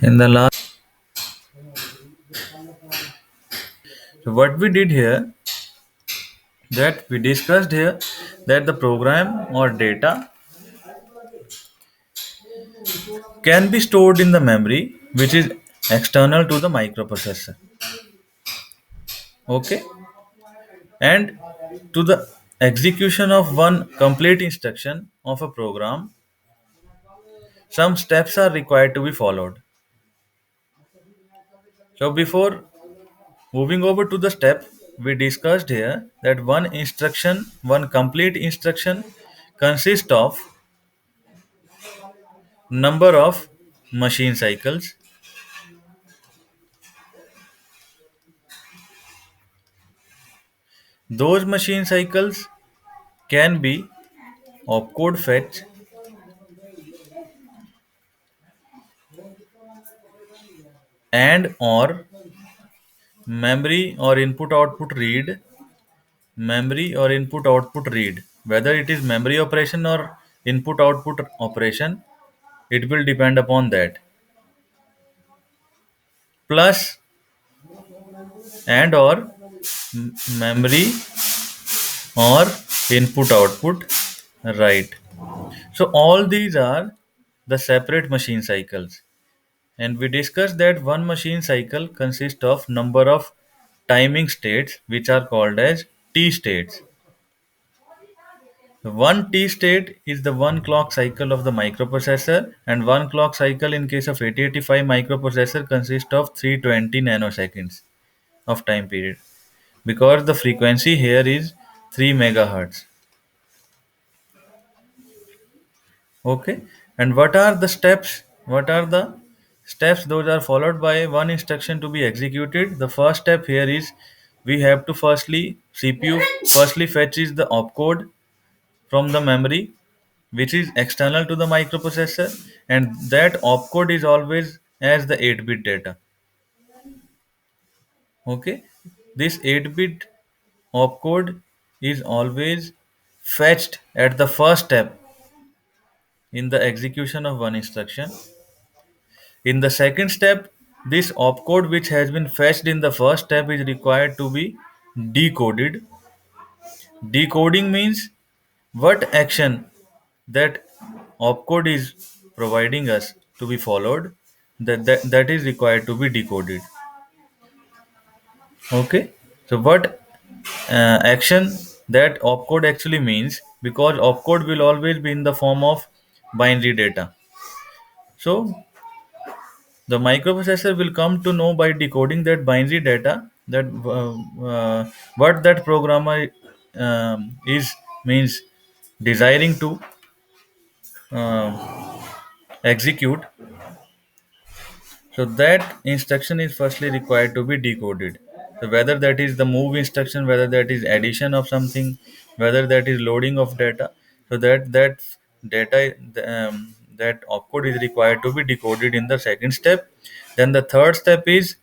In the last, what we did here, that we discussed here, that the program or data can be stored in the memory, which is external to the microprocessor. Okay, and to the execution of one complete instruction of a program, some steps are required to be followed. So before moving over to the step, we discussed here that one complete instruction consists of number of machine cycles. Those machine cycles can be opcode fetch and or memory or input output read, memory or input output read. Whether it is memory operation or input output operation, it will depend upon that. Plus and or memory or input output write. So all these are the separate machine cycles. And we discussed that one machine cycle consists of number of timing states which are called as T states. One T state is the one clock cycle of the microprocessor, and one clock cycle in case of 8085 microprocessor consists of 320 nanoseconds of time period, because the frequency here is 3 megahertz. Okay, and what are the steps? What are the steps? Those are followed by one instruction to be executed. The first step here is we have to firstly CPU firstly fetches the opcode from the memory, which is external to the microprocessor, and that opcode is always as the 8-bit data. Okay, this 8-bit opcode is always fetched at the first step in the execution of one instruction. In the second step, this opcode which has been fetched in the first step is required to be decoded. Decoding means what action that opcode is providing us to be followed, that is required to be decoded. Okay, so what action that opcode actually means, because opcode will always be in the form of binary data. So the microprocessor will come to know by decoding that binary data that what that programmer is means desiring to execute. So that instruction is firstly required to be decoded. So whether that is the move instruction, whether that is addition of something, whether that is loading of data, so that data that opcode is required to be decoded in the second step. Then the third step is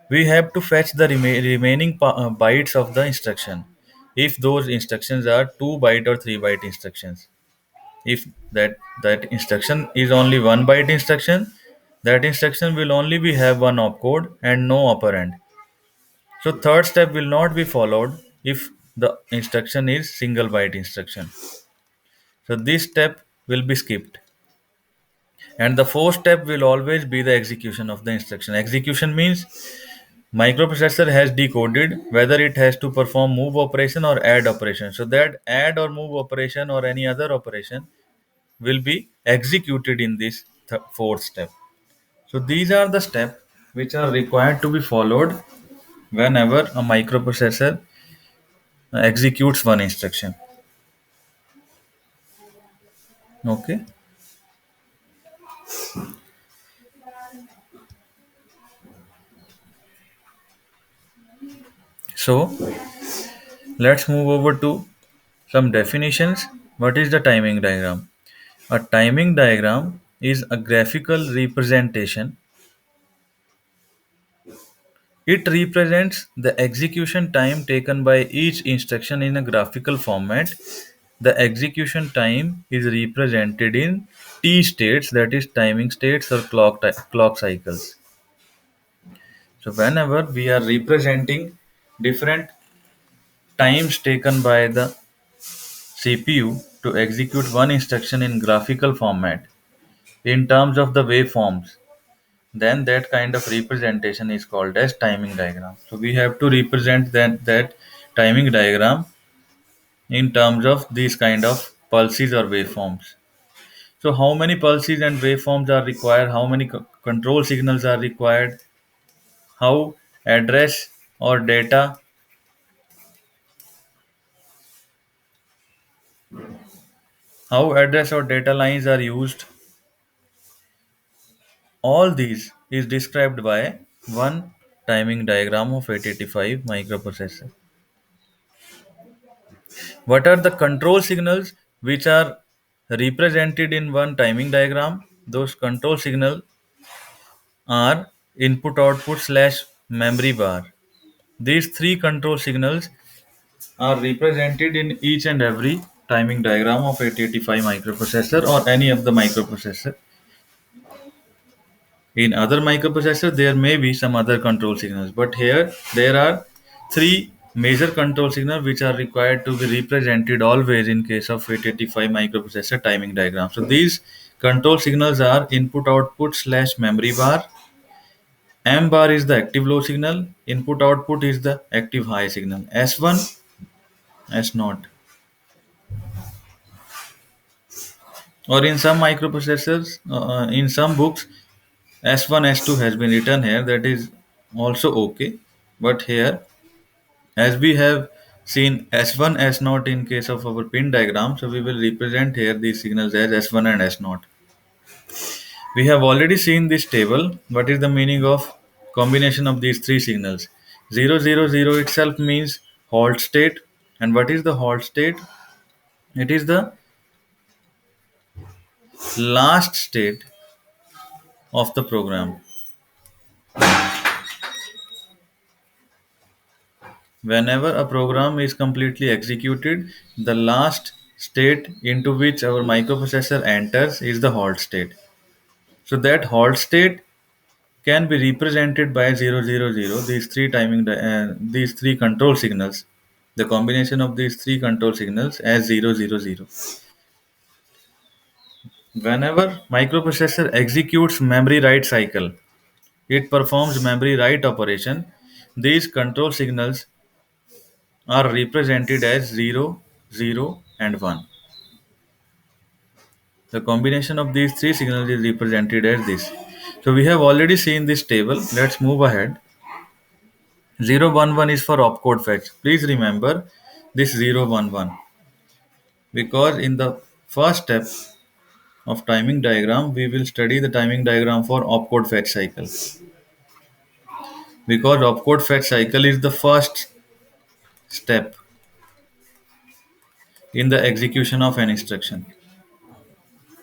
we have to fetch the remaining bytes of the instruction, if those instructions are 2 byte or 3 byte instructions. If that instruction is only 1 byte instruction, that instruction will only be have one opcode and no operand. So third step will not be followed if the instruction is single byte instruction. So this step will be skipped. And the fourth step will always be the execution of the instruction. Execution means microprocessor has decoded whether it has to perform move operation or add operation. So that add or move operation or any other operation will be executed in this fourth step. So these are the steps which are required to be followed whenever a microprocessor executes one instruction. Okay. So let's move over to some definitions. What is the timing diagram? A timing diagram is a graphical representation. It represents the execution time taken by each instruction in a graphical format. the execution time is represented in T states, that is timing states or clock cycles. So whenever we are representing different times taken by the CPU to execute one instruction in graphical format in terms of the waveforms, then that kind of representation is called as timing diagram. So we have to represent that timing diagram in terms of these kind of pulses or waveforms. So how many pulses and waveforms are required? How many control signals are required? How address or data, how address or data lines are used? All these is described by one timing diagram of 885 microprocessor. What are the control signals which are represented in one timing diagram? Those control signals are input output slash memory bar. These three control signals are represented in each and every timing diagram of 885 microprocessor or any of the microprocessor. In other microprocessor, there may be some other control signals, but here there are three major control signals which are required to be represented always in case of 885 microprocessor timing diagram. So these control signals are input output slash memory bar. M bar is the active low signal. Input output is the active high signal. S1, S0. Or in some microprocessors, in some books, S1, S2 has been written here. That is also okay. But here, as we have seen S1, S0 in case of our pin diagram, so we will represent here these signals as S1 and S0. We have already seen this table. What is the meaning of combination of these three signals? 000 itself means halt state. And what is the halt state? It is the last state of the program. Whenever a program is completely executed, the last state into which our microprocessor enters is the halt state. So that halt state can be represented by 000, these these three control signals, the combination of these three control signals as 000. Whenever microprocessor executes memory write cycle, it performs memory write operation. These control signals are represented as 0, 0, and 1. The combination of these three signals is represented as this. So we have already seen this table. Let's move ahead. 011 is for opcode fetch. Please remember this 011 because in the first step of timing diagram we will study the timing diagram for opcode fetch cycle because opcode fetch cycle is the first step in the execution of an instruction.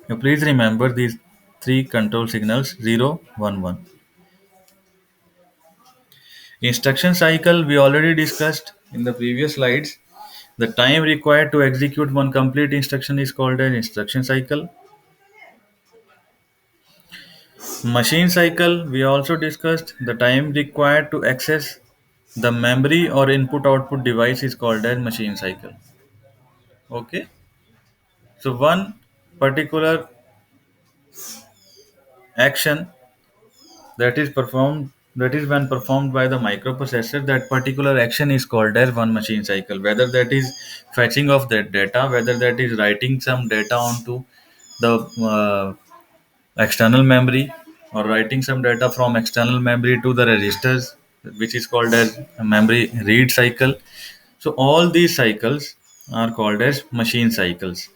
Now please remember these three control signals 011. Instruction cycle we already discussed in the previous slides. The time required to execute one complete instruction is called an instruction cycle. Machine cycle we also discussed. The time required to access the memory or input output device is called as machine cycle. Okay. So one particular action that is when performed by the microprocessor, that particular action is called as one machine cycle, whether that is fetching of that data, whether that is writing some data onto the external memory or writing some data from external memory to the registers, which is called as a memory read cycle. So all these cycles are called as machine cycles.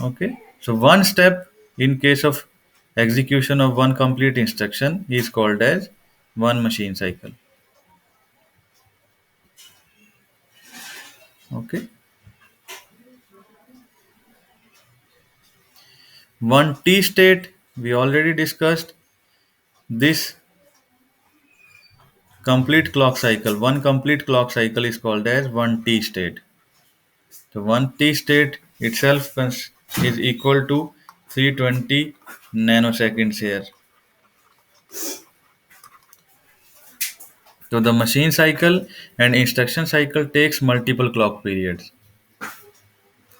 Okay. So one step in case of execution of one complete instruction is called as one machine cycle. Okay. One T state we already discussed. This complete clock cycle, one complete clock cycle is called as one T state. So one T state itself is equal to 320 nanoseconds here. So the machine cycle and instruction cycle takes multiple clock periods.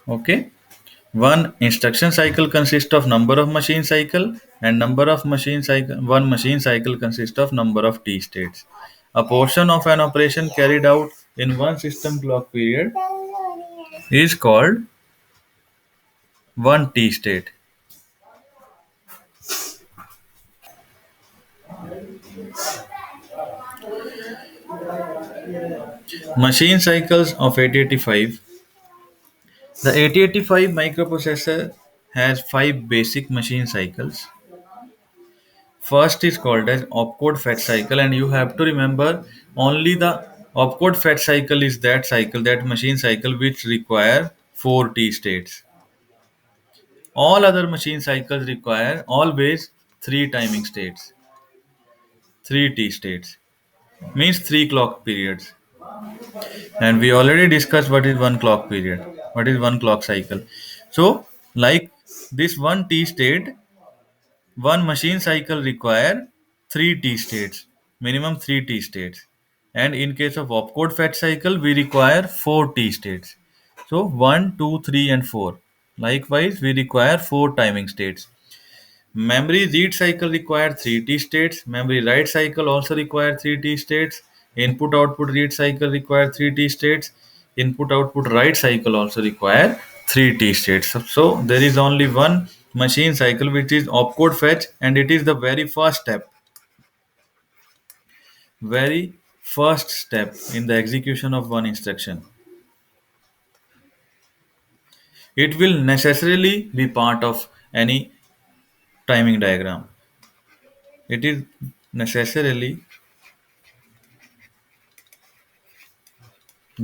Okay. One instruction cycle consists of number of machine cycle and number of machine cycle. One machine cycle consists of number of T states. A portion of an operation carried out in one system clock period is called one T state. Machine cycles of 8085. The 8085 microprocessor has five basic machine cycles. First is called as opcode fetch cycle, and you have to remember only the opcode fetch cycle is that cycle, that machine cycle which require 4 T states. All other machine cycles require always 3 timing states, 3 T states, means 3 clock periods. And we already discussed what is one clock period, what is one clock cycle. So, like this one T state, one machine cycle require 3 T states, minimum 3 T states. And in case of opcode fetch cycle, we require 4 T states. So 1, 2, 3, and 4. Likewise, we require 4 timing states. Memory read cycle require 3 T states. Memory write cycle also require 3 T states. Input output read cycle require 3 T states. Input output write cycle also require 3 T states. So there is only one machine cycle which is opcode fetch, and it is the very first step. Very first step in the execution of one instruction. It will necessarily be part of any timing diagram. It is necessarily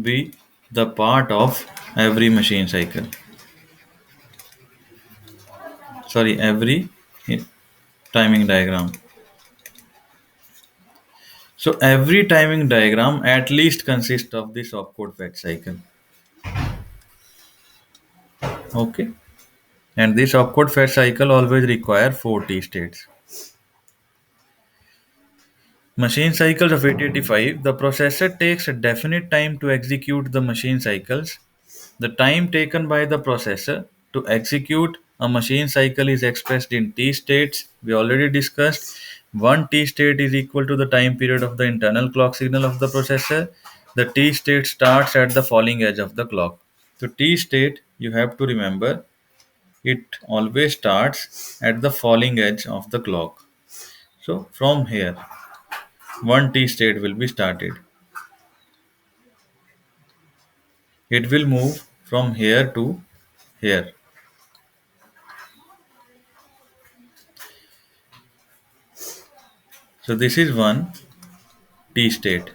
be the part of every machine cycle. Sorry, every timing diagram. So every timing diagram at least consists of this opcode fetch cycle. Okay. And this opcode fetch cycle always require 4 T states. Machine cycles of 8085, the processor takes a definite time to execute the machine cycles. The time taken by the processor to execute a machine cycle is expressed in T states. We already discussed one T state is equal to the time period of the internal clock signal of the processor. The T state starts at the falling edge of the clock. So T state, you have to remember, it always starts at the falling edge of the clock. So from here, one T state will be started. It will move from here to here. So this is one T state.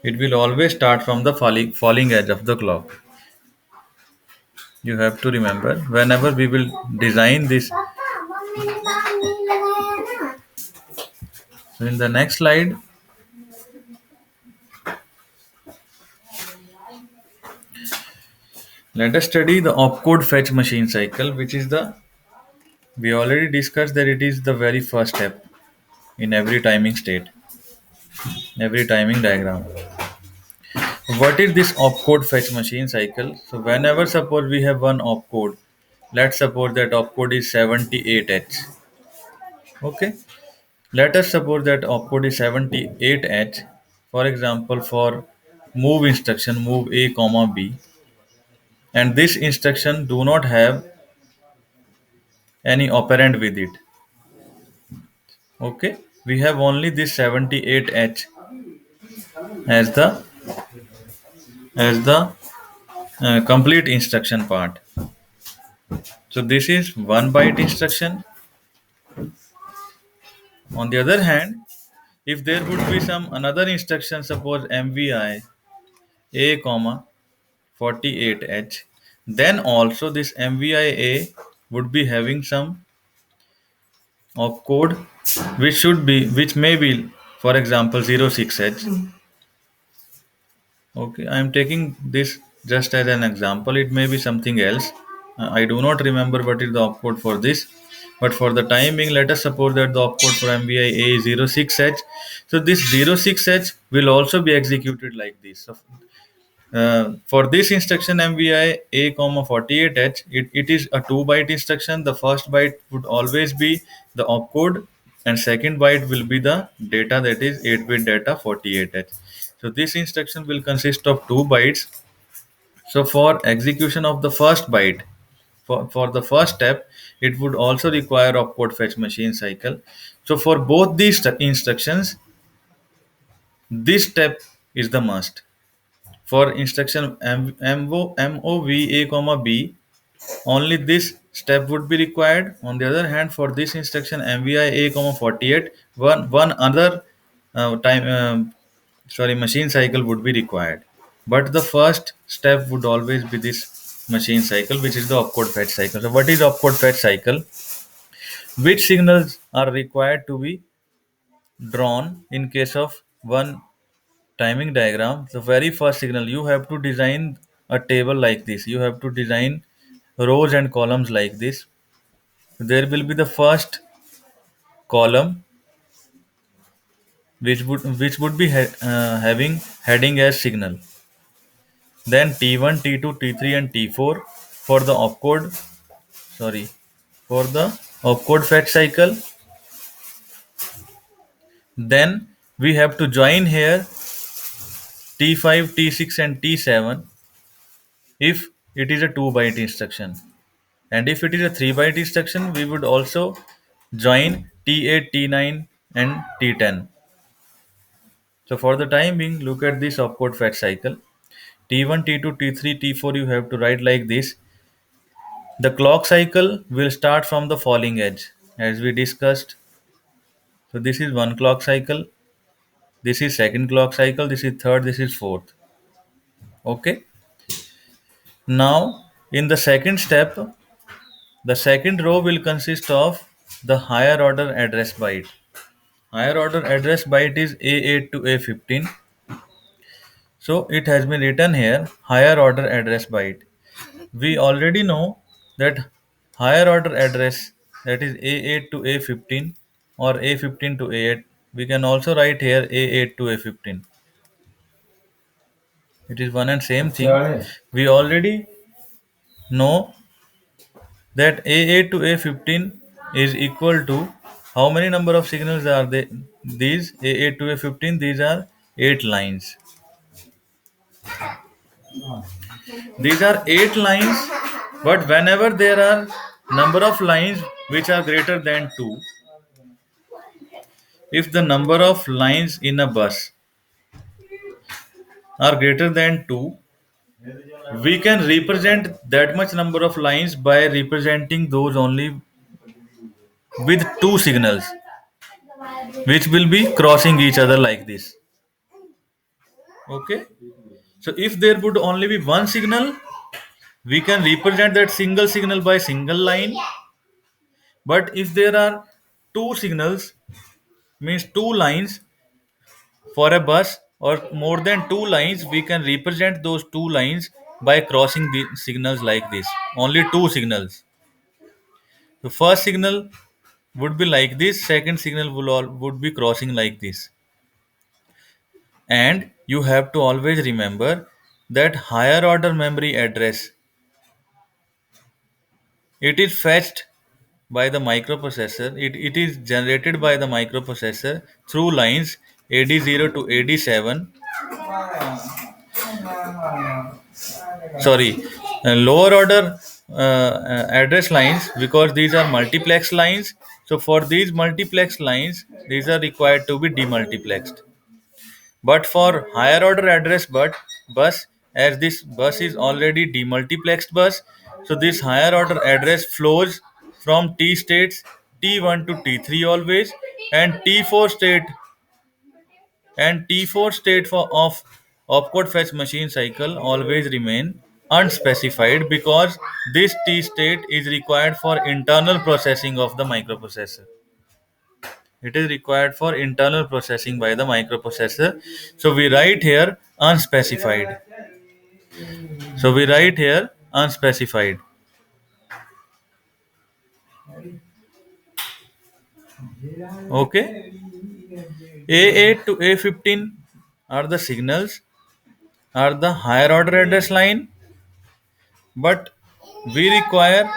It will always start from the falling edge of the clock. You have to remember whenever we will design this. So in the next slide, let us study the opcode fetch machine cycle, which is the, we already discussed that it is the very first step in every timing state, every timing diagram. What is this opcode fetch machine cycle? So whenever suppose we have one opcode, let's suppose that opcode is 78H. Okay. Let us suppose that opcode is 78H. For example, for move instruction, move A comma B, and this instruction do not have any operand with it. Okay. We have only this 78H as the complete instruction part. So this is one byte instruction. On the other hand, if there would be some another instruction, suppose MVI A comma 48H, then also this MVI A would be having some opcode which may be, for example, 06H. Okay, I am taking this just as an example. It may be something else. I do not remember what is the opcode for this, but for the time being, let us suppose that the opcode for MVI A is 06H. So this 06H will also be executed like this. So for this instruction MVI A comma 48H, it is a 2 byte instruction. The first byte would always be the opcode, and second byte will be the data, that is 8-bit data 48H. So this instruction will consist of 2 bytes. So for execution of the first byte, for the first step, it would also require opcode fetch machine cycle. So for both these instructions, this step is the must. For instruction MOVA comma B, only this step would be required. On the other hand, for this instruction MVI A comma 48, one other time sorry machine cycle would be required. But the first step would always be this machine cycle, which is the opcode fetch cycle. So what is opcode fetch cycle? Which signals are required to be drawn in case of one timing diagram? The very first signal, you have to design a table like this. You have to design rows and columns like this. There will be the first column which would be having heading as signal. Then T1, T2, T3, and T4 for the opcode. Sorry, for the opcode fetch cycle. Then we have to join here T5, T6, and T7 if it is a 2 byte instruction. And if it is a 3 byte instruction, we would also join T8, T9, and T10. So for the time being, look at this opcode fetch cycle. T1, T2, T3, T4 you have to write like this. The clock cycle will start from the falling edge as we discussed. So this is one clock cycle, this is second clock cycle, this is third, this is fourth. Okay. Now in the second step, the second row will consist of the higher order address byte. Higher order address byte is A8 to A15. So it has been written here higher order address byte. We already know that higher order address, that is A8 to A15 or A15 to A8. We can also write here A8 to A15. It is one and same thing. We already know that A8 to A15 is equal to how many number of signals are they? These A8 to A15, these are 8 lines. These are 8 lines, but whenever there are number of lines which are greater than 2, if the number of lines in a bus are greater than 2, we can represent that much number of lines by representing those only with 2 signals, which will be crossing each other like this. Okay. So if there would only be one signal, we can represent that single signal by single line. But if there are two signals, means two lines for a bus, or more than two lines, we can represent those two lines by crossing the signals like this. Only two signals. The first signal would be like this, second signal would be crossing like this. And you have to always remember that higher order memory address, it is fetched by the microprocessor. It is generated by the microprocessor through lines AD0 to AD7. Sorry, lower order address lines, because these are multiplex lines. So for these multiplex lines, these are required to be demultiplexed. But for higher order address bus, as this bus is already demultiplexed bus, so this higher order address flows from T states T1 to T3 always, and T4 state for of opcode fetch machine cycle always remain unspecified, because this T state is required for internal processing of the microprocessor. It is required for internal processing by the microprocessor. So we write here unspecified. So we write here unspecified. Okay. A8 to A15 are the signals, are the higher order address line, but we require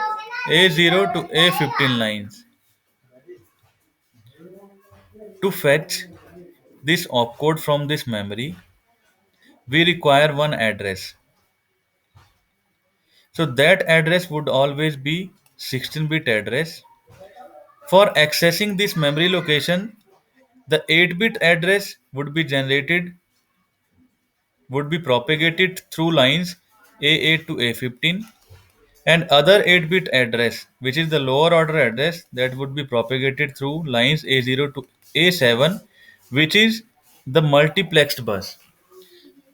A0 to A15 lines. To fetch this opcode from this memory, we require one address. So that address would always be 16-bit address. For accessing this memory location, the 8-bit address would be propagated through lines A8 to A15, and other 8-bit address, which is the lower order address, that would be propagated through lines A0 to A7, which is the multiplexed bus.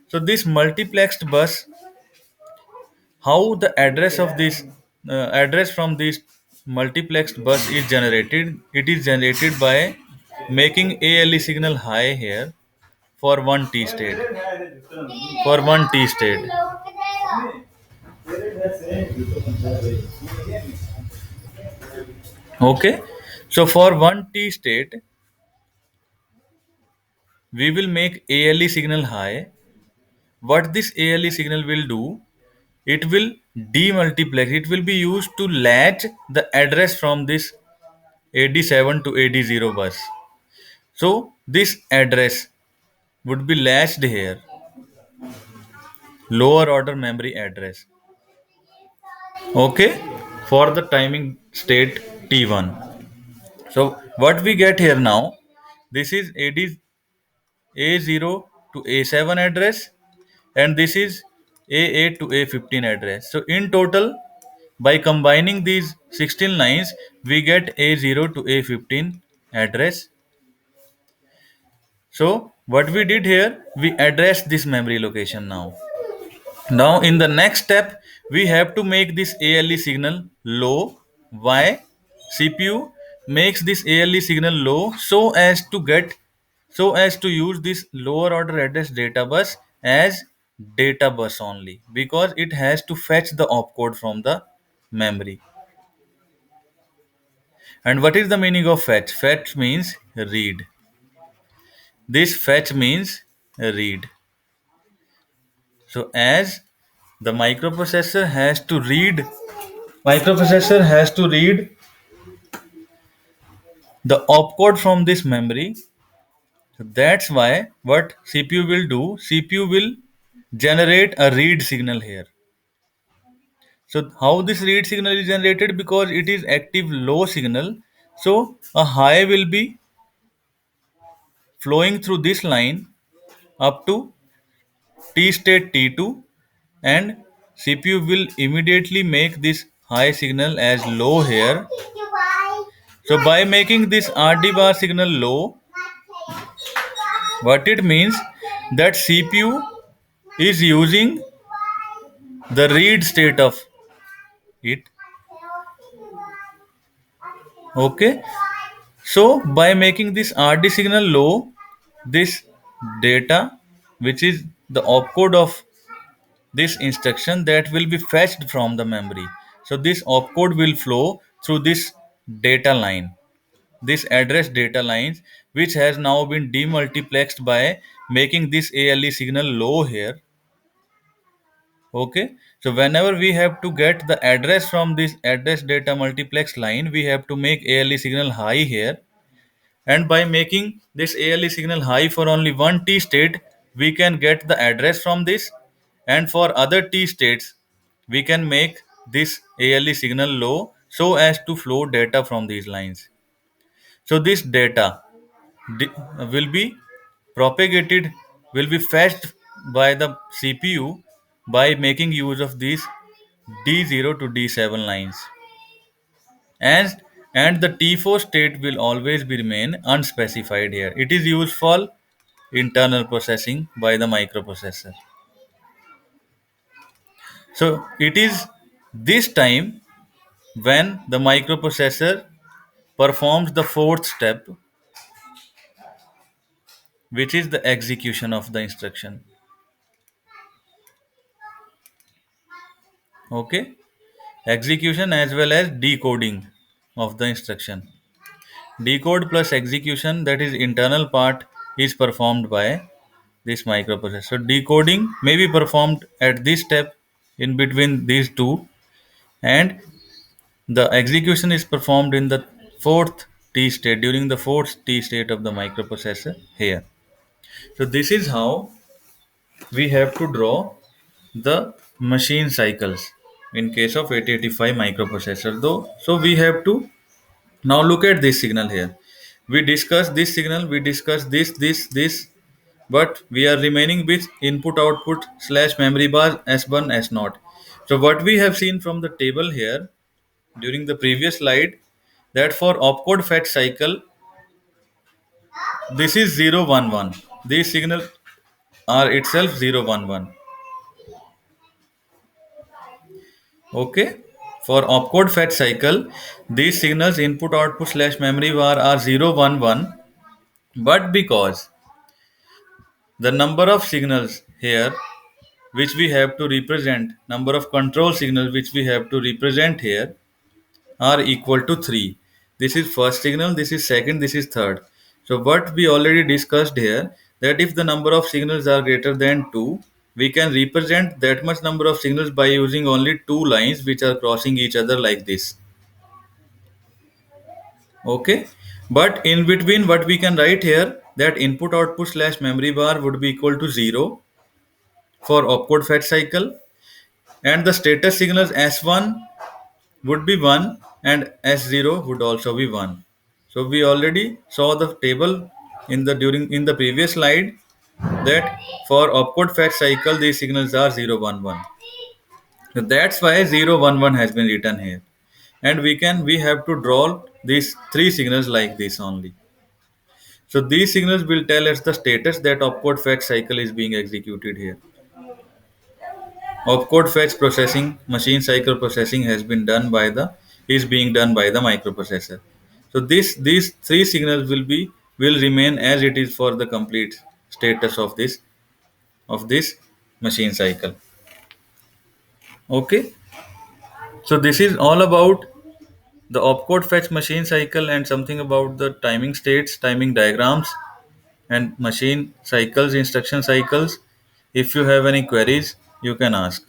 So this multiplexed bus, how the address from this multiplexed bus is generated, it is generated by making ALE signal high here for one T state. For one T state. Okay. So for one T state, we will make ALE signal high. What this ALE signal will do, it will demultiplex. It will be used to latch the address from this AD7 to AD0 bus. So this address would be latched here, lower order memory address. Okay, for the timing state T1. So what we get here now, this is AD A0 to A7 address, and this is A8 to A15 address. So in total, by combining these 16 lines, we get A0 to A15 address. So what we did here, we addressed this memory location now. Now in the next step, we have to make this ALE signal low. Why? CPU makes this ALE signal low so as to use this lower order address data bus as data bus only, because it has to fetch the opcode from the memory. And what is the meaning of fetch? Fetch means read. This fetch means read. So as the microprocessor has to read the opcode from this memory. So that's why what CPU will do, CPU will generate a read signal here. So how this read signal is generated? Because it is active low signal, so a high will be flowing through this line up to T state T2, and CPU will immediately make this high signal as low here. So by making this RD bar signal low, what it means, that CPU is using the read state of it. Okay. So by making this RD signal low, this data, which is the opcode of this instruction, that will be fetched from the memory. So this opcode will flow through this data line, this address data lines, which has now been demultiplexed by making this ALE signal low here. Okay, so whenever we have to get the address from this address data multiplex line, we have to make ALE signal high here, and by making this ALE signal high for only one T state, we can get the address from this, and for other T states, we can make this ALE signal low so as to flow data from these lines. So this data will be propagated, will be fetched by the CPU by making use of these D0 to D7 lines. And the T4 state will always be remain unspecified here. It is used for internal processing by the microprocessor. So it is this time when the microprocessor performs the fourth step, which is the execution of the instruction. Okay, execution as well as decoding of the instruction. Decode plus execution, that is internal part, is performed by this microprocessor. So decoding may be performed at this step in between these two, and the execution is performed in the fourth T state, during the fourth T state of the microprocessor here. So this is how we have to draw the machine cycles in case of 8085 microprocessor though. So we have to now look at this signal here. We discussed this signal, we discussed this, but we are remaining with input output slash memory bar S1 S0. So what we have seen from the table here during the previous slide, that for opcode fetch cycle, this is 0 1 1. These signals are itself 0 1 1. Okay. For opcode fetch cycle, these signals input output slash memory var are 0 1 1, but because the number of signals here which we have to represent, number of control signals which we have to represent here are equal to 3. This is first signal, this is second, this is third. So what we already discussed here, that if the number of signals are greater than 2, we can represent that much number of signals by using only two lines which are crossing each other like this. Okay, but in between what we can write here, that input output slash memory bar would be equal to 0 for opcode fetch cycle, and the status signals S1 would be 1 and S0 would also be 1. So we already saw the table in the previous slide, that for opcode fetch cycle these signals are 0 1 1. So that's why 0 1 1 has been written here, and we have to draw these three signals like this only. So these signals will tell us the status that opcode fetch cycle is being executed here. Opcode fetch processing, machine cycle processing is being done by the microprocessor. So these three signals will remain as it is for the complete status of this machine cycle. Okay. So this is all about the opcode fetch machine cycle and something about the timing states, timing diagrams, and machine cycles, instruction cycles. If you have any queries, you can ask.